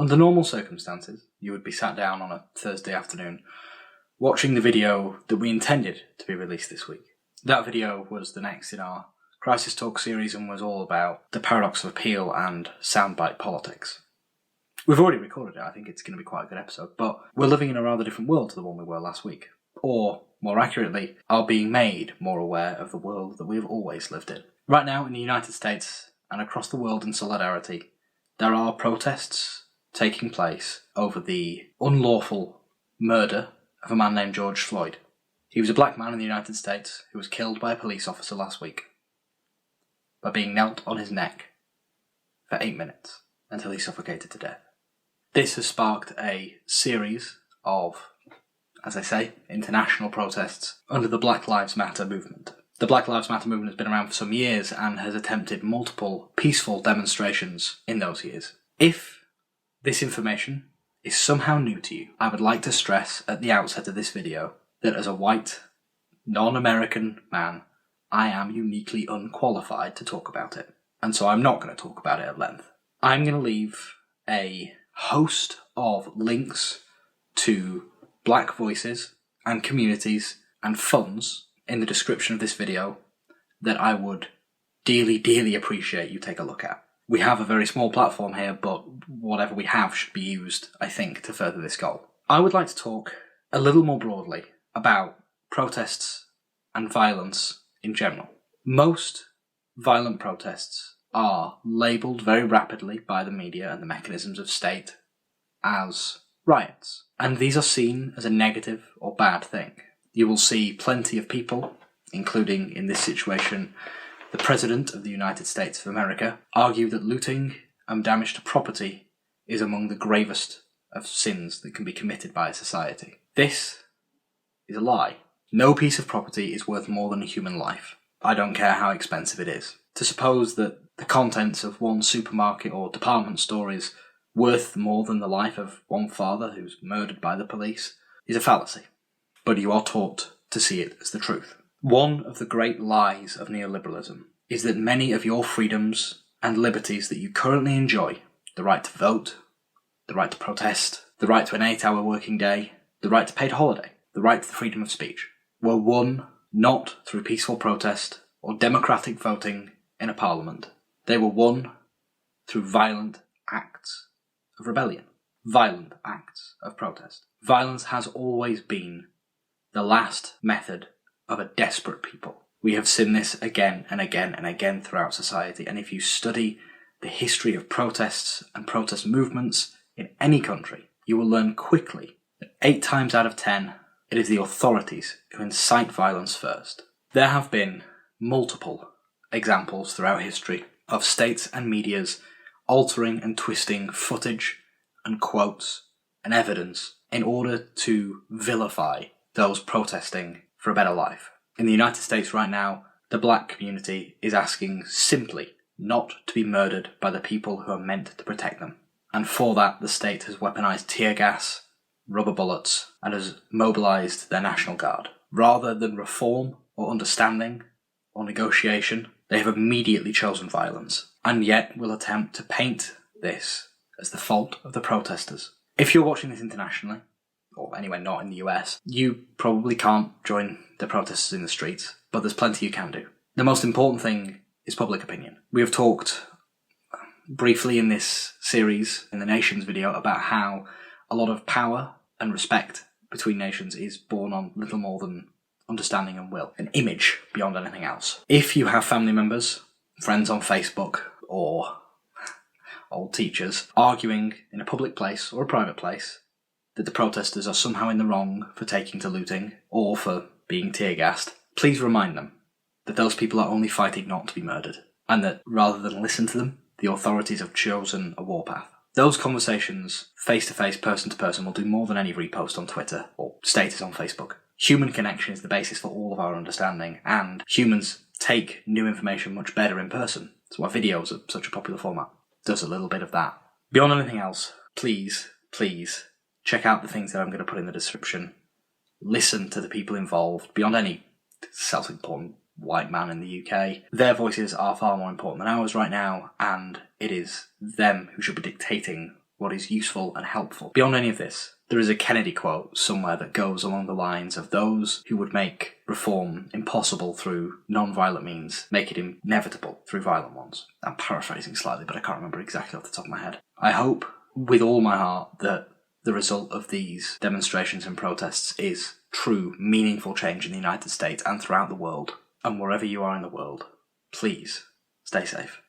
Under normal circumstances, you would be sat down on a Thursday afternoon watching the video that we intended to be released this week. That video was the next in our Crisis Talk series and was all about the paradox of appeal and soundbite politics. We've already recorded it. I think it's going to be quite a good episode, but we're living in a rather different world to the one we were last week. Or, more accurately, are being made more aware of the world that we've always lived in. Right now, in the United States and across the world in solidarity, there are protests taking place over the unlawful murder of a man named George Floyd. He was a black man in the United States who was killed by a police officer last week by being knelt on his neck for 8 minutes until he suffocated to death. This has sparked a series of, as I say, international protests under the Black Lives Matter movement. The Black Lives Matter movement has been around for some years and has attempted multiple peaceful demonstrations in those years. If this information is somehow new to you, I would like to stress at the outset of this video that as a white, non-American man, I am uniquely unqualified to talk about it. And so I'm not going to talk about it at length. I'm going to leave a host of links to black voices and communities and funds in the description of this video that I would dearly, dearly appreciate you take a look at. We have a very small platform here, but whatever we have should be used, I think, to further this goal. I would like to talk a little more broadly about protests and violence in general. Most violent protests are labelled very rapidly by the media and the mechanisms of state as riots, and these are seen as a negative or bad thing. You will see plenty of people, including in this situation the President of the United States of America, argue that looting and damage to property is among the gravest of sins that can be committed by a society. This is a lie. No piece of property is worth more than a human life. I don't care how expensive it is. To suppose that the contents of one supermarket or department store is worth more than the life of one father who's murdered by the police is a fallacy. But you are taught to see it as the truth. One of the great lies of neoliberalism is that many of your freedoms and liberties that you currently enjoy, the right to vote, the right to protest, the right to an 8-hour working day, the right to paid holiday, the right to the freedom of speech, were won not through peaceful protest or democratic voting in a parliament. They were won through violent acts of rebellion, violent acts of protest. Violence has always been the last method of a desperate people. We have seen this again and again and again throughout society, and if you study the history of protests and protest movements in any country, you will learn quickly that 8 times out of 10, it is the authorities who incite violence first. There have been multiple examples throughout history of states and medias altering and twisting footage and quotes and evidence in order to vilify those protesting for a better life. In the United States right now, the black community is asking simply not to be murdered by the people who are meant to protect them. And for that, the state has weaponized tear gas, rubber bullets, and has mobilized their National Guard. Rather than reform or understanding or negotiation, they have immediately chosen violence, and yet will attempt to paint this as the fault of the protesters. If you're watching this internationally, or anywhere not in the US, you probably can't join the protesters in the streets, but there's plenty you can do. The most important thing is public opinion. We have talked briefly in this series, in the Nations video, about how a lot of power and respect between nations is born on little more than understanding and will, an image beyond anything else. If you have family members, friends on Facebook, or old teachers arguing in a public place or a private place that the protesters are somehow in the wrong for taking to looting or for being tear-gassed, please remind them that those people are only fighting not to be murdered, and that rather than listen to them, the authorities have chosen a warpath. Those conversations, face-to-face, person-to-person, will do more than any repost on Twitter or status on Facebook. Human connection is the basis for all of our understanding, and humans take new information much better in person. That's why videos are such a popular format. It does a little bit of that. Beyond anything else, please check out the things that I'm going to put in the description. Listen to the people involved, beyond any self-important white man in the UK. Their voices are far more important than ours right now, and it is them who should be dictating what is useful and helpful. Beyond any of this, there is a Kennedy quote somewhere that goes along the lines of those who would make reform impossible through non-violent means make it inevitable through violent ones. I'm paraphrasing slightly, but I can't remember exactly off the top of my head. I hope with all my heart that the result of these demonstrations and protests is true, meaningful change in the United States and throughout the world. And wherever you are in the world, please stay safe.